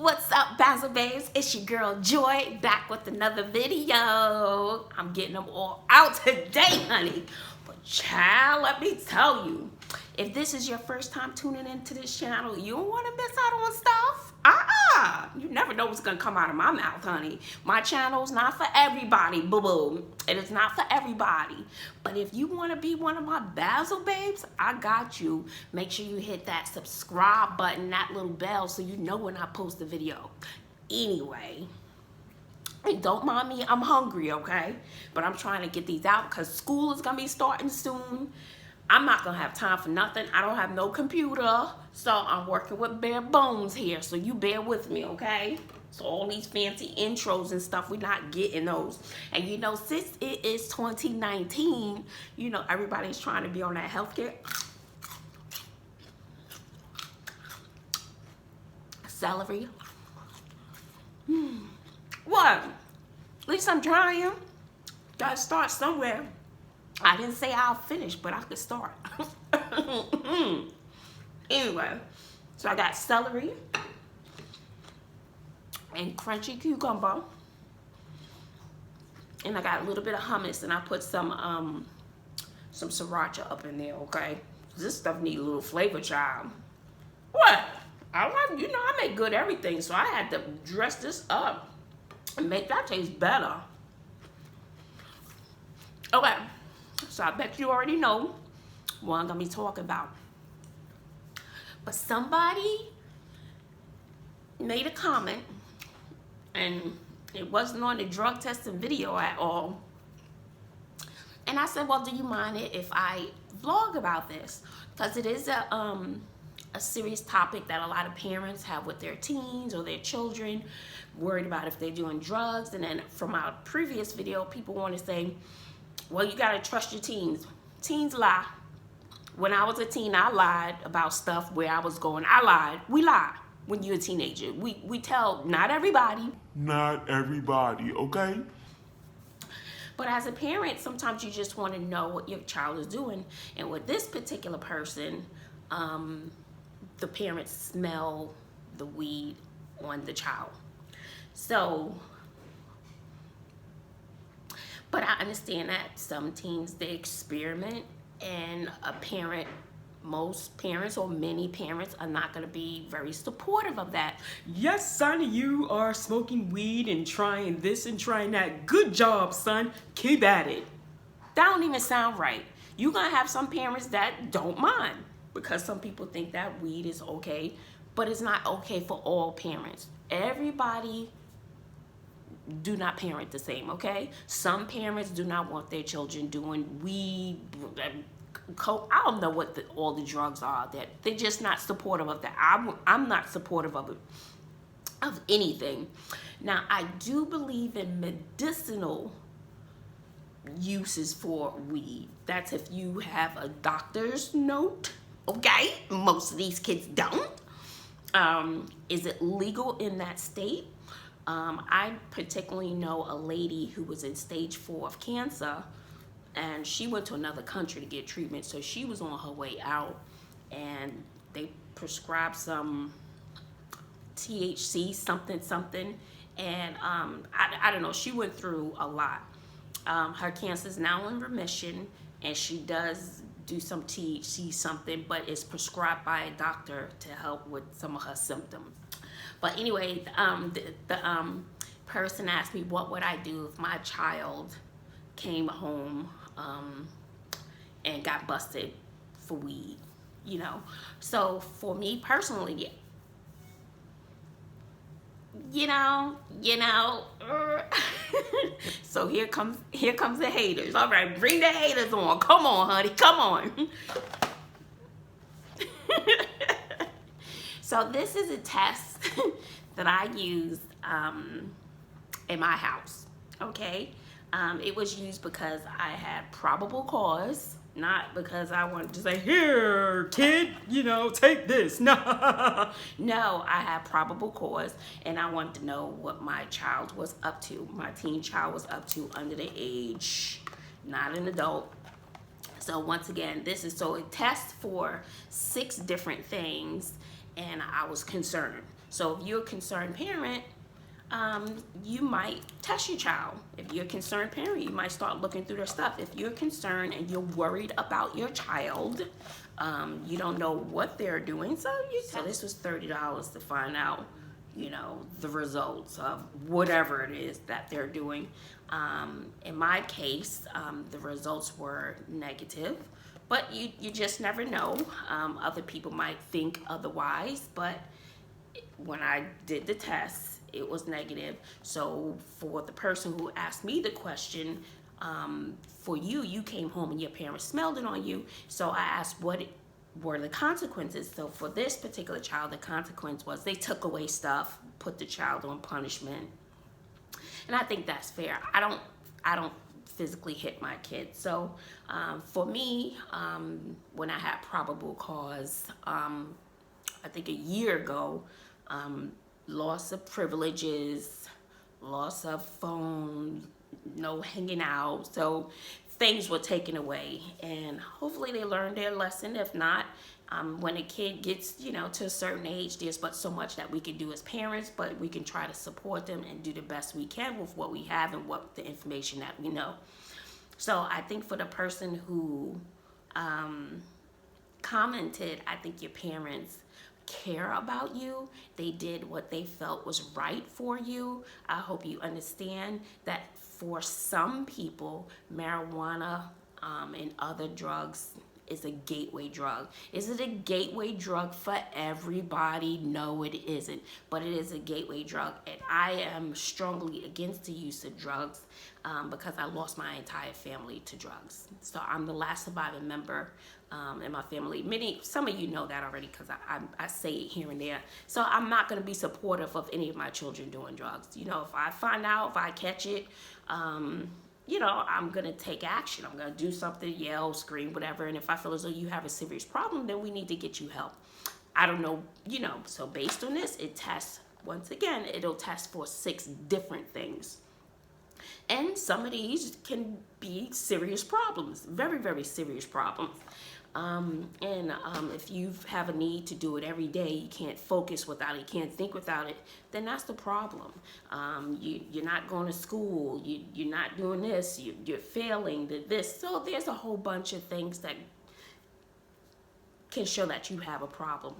What's up, Basil Babes? It's your girl Joy back with another video. I'm getting them all out today, honey. But child, let me tell you, if this is your first time tuning into this channel, you don't want to miss out on stuff. You never know what's gonna come out of my mouth, honey. My channel's not for everybody, boo-boo. It is not for everybody. But if you want to be one of my Basil Babes, I got you. Make sure you hit that subscribe button, that little bell, so you know when I post a video. Anyway, and don't mind me, I'm hungry, okay? But I'm trying to get these out because school is gonna be starting soon. I'm not gonna have time for nothing. I don't have no computer, so I'm working with bare bones here, so you bear with me, okay? So all these fancy intros and stuff, we're not getting those. And you know, since it is 2019, you know, everybody's trying to be on that healthcare. Celery. What? At least I'm trying. Gotta start somewhere. I didn't say I'll finish, but I could start. Anyway, so I got celery and crunchy cucumber, and I got a little bit of hummus, and I put some sriracha up in there. Okay, this stuff need a little flavor, child. What? I like, you know, I make good everything, so I had to dress this up and make that taste better. Okay. So I bet you already know what I'm gonna be talking about. But somebody made a comment, and it wasn't on the drug testing video at all. And I said, well, do you mind it if I vlog about this? Because it is a serious topic that a lot of parents have with their teens or their children, worried about if they're doing drugs. And then from our previous video, people want to say, well, you gotta trust your teens. Teens lie. When I was a teen, I lied about stuff where I was going. I lied. We lie when you're a teenager. We tell not everybody. Not everybody, okay? But as a parent, sometimes you just want to know what your child is doing. And with this particular person, the parents smell the weed on the child. So, but I understand that some teens, they experiment, and most parents or many parents are not going to be very supportive of that. Yes, son, you are smoking weed and trying this and trying that. Good job, son. Keep at it. That don't even sound right. You're going to have some parents that don't mind, because some people think that weed is okay, but it's not okay for all parents. Everybody do not parent the same, okay? Some parents do not want their children doing weed, coke. I don't know what all the drugs are. That they're just not supportive of that. I'm not supportive of it, of anything. Now, I do believe in medicinal uses for weed. That's if you have a doctor's note, okay? Most of these kids don't. Is it legal in that state? I particularly know a lady who was in stage 4 of cancer, and she went to another country to get treatment. So she was on her way out, and they prescribed some THC, something. And I don't know, she went through a lot. Her cancer is now in remission, and she does do some THC something, but it's prescribed by a doctor to help with some of her symptoms. But anyway, the person asked me, what would I do if my child came home and got busted for weed, you know? So for me personally, you know, so here comes the haters. All right, bring the haters on. Come on, honey, come on. So this is a test that I used in my house, okay? It was used because I had probable cause, not because I wanted to say, here, kid, you know, take this. No, no, I had probable cause, and I wanted to know what my child was up to. My teen child was up to under the age, not an adult. So once again, this is so it tests for 6 different things, and I was concerned. So if you're a concerned parent, you might test your child. If you're a concerned parent, you might start looking through their stuff. If you're concerned and you're worried about your child, you don't know what they're doing, so this was $30 to find out, the results of whatever it is that they're doing. In my case, the results were negative, but you just never know. Other people might think otherwise, but when I did the test, it was negative. So for the person who asked me the question, for you came home and your parents smelled it on you. So I asked what were the consequences. So for this particular child, the consequence was they took away stuff, put the child on punishment. And I think that's fair. I don't physically hit my kids. So for me, when I had probable cause, I think a year ago, loss of privileges, loss of phone, no hanging out. So things were taken away, and hopefully they learned their lesson. If not, when a kid gets, to a certain age, there's but so much that we can do as parents, but we can try to support them and do the best we can with what we have and what the information that we know. So I think for the person who commented, I think your parents care about you. They did what they felt was right for you. I hope you understand that for some people, marijuana and other drugs is a gateway drug. Is it a gateway drug for everybody? No, it isn't, but it is a gateway drug, and I am strongly against the use of drugs because I lost my entire family to drugs. So I'm the last surviving member in my family. Some of you know that already because I say it here and there. So I'm not going to be supportive of any of my children doing drugs. If I find out, if I catch it, I'm going to take action. I'm going to do something, yell, scream, whatever. And if I feel as though you have a serious problem, then we need to get you help. I don't know, so based on this, it'll test for 6 different things. And some of these can be serious problems, very, very serious problems. If you have a need to do it every day, you can't focus without it, you can't think without it, then that's the problem. You're not going to school, you're not doing this, you're failing this. So there's a whole bunch of things that can show that you have a problem.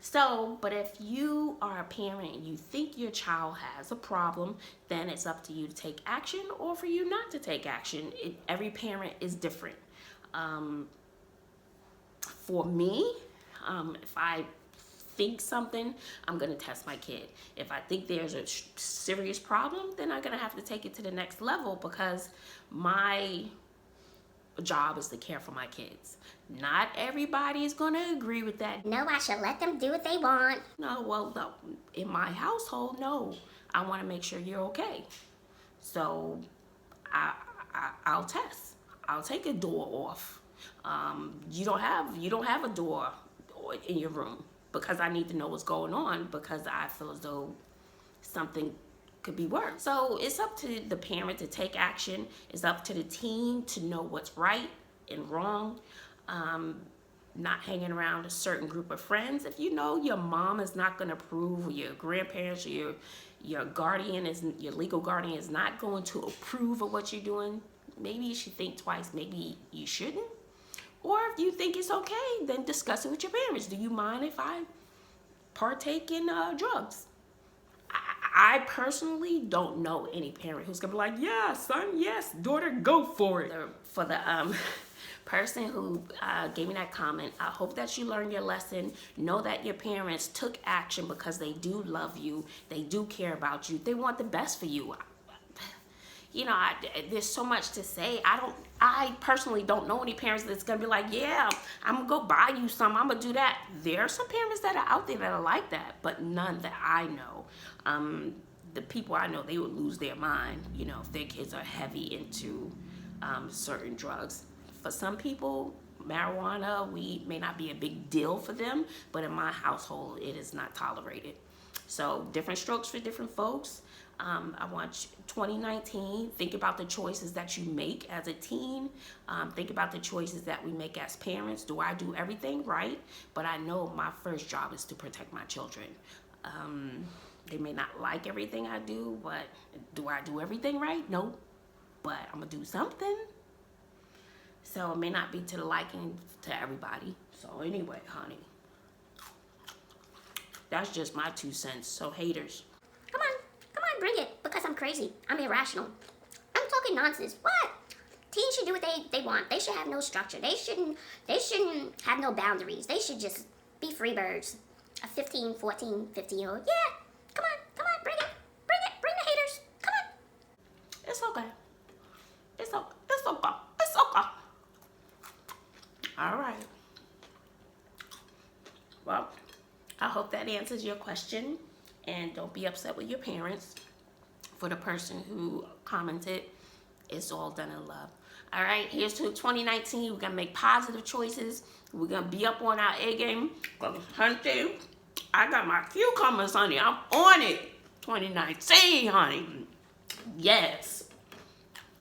So, but if you are a parent and you think your child has a problem, then it's up to you to take action or for you not to take action. Every parent is different. For me, if I think something, I'm going to test my kid. If I think there's a serious problem, then I'm going to have to take it to the next level because my job is to care for my kids. Not everybody is going to agree with that. No, I should let them do what they want. No, in my household, no. I want to make sure you're okay. So I'll test. I'll take a door off. You don't have a door in your room because I need to know what's going on because I feel as though something could be worse. So it's up to the parent to take action. It's up to the teen to know what's right and wrong. Not hanging around a certain group of friends. If you know your mom is not going to approve, or your grandparents, or your guardian your legal guardian is not going to approve of what you're doing, maybe you should think twice. Maybe you shouldn't. Or if you think it's okay, then discuss it with your parents. Do you mind if I partake in drugs? I personally don't know any parent who's gonna be like, yeah, son, yes, daughter, go for it. For the person who gave me that comment, I hope that you learned your lesson. Know that your parents took action because they do love you. They do care about you. They want the best for you. There's so much to say. I personally don't know any parents that's gonna be like, yeah, I'm gonna go buy you some, I'm gonna do that. There are some parents that are out there that are like that, but none that I know. The people I know, they would lose their mind, if their kids are heavy into certain drugs. For some people, marijuana, weed may not be a big deal for them, but in my household, it is not tolerated. So different strokes for different folks. I want 2019, think about the choices that you make as a teen. Think about the choices that we make as parents. Do I do everything right? But I know my first job is to protect my children. They may not like everything I do, but do I do everything right? No, but I'm gonna do something. So it may not be to the liking to everybody. So anyway, honey, that's just my 2 cents. So haters, Come on, bring it. Because I'm crazy. I'm irrational. I'm talking nonsense. What? Teens should do what they want. They should have no structure. They shouldn't have no boundaries. They should just be free birds. A 15, 14, 15-year-old. Yeah. Come on, bring it. Bring the haters. Come on. it's okay. It's okay. It's okay. It's okay. All right. Well, I hope that answers your question. And don't be upset with your parents. For the person who commented, it's all done in love. All right, here's to 2019. We're going to make positive choices. We're going to be up on our A game. Honey, I got my cucumbers, honey. I'm on it. 2019, honey. Yes.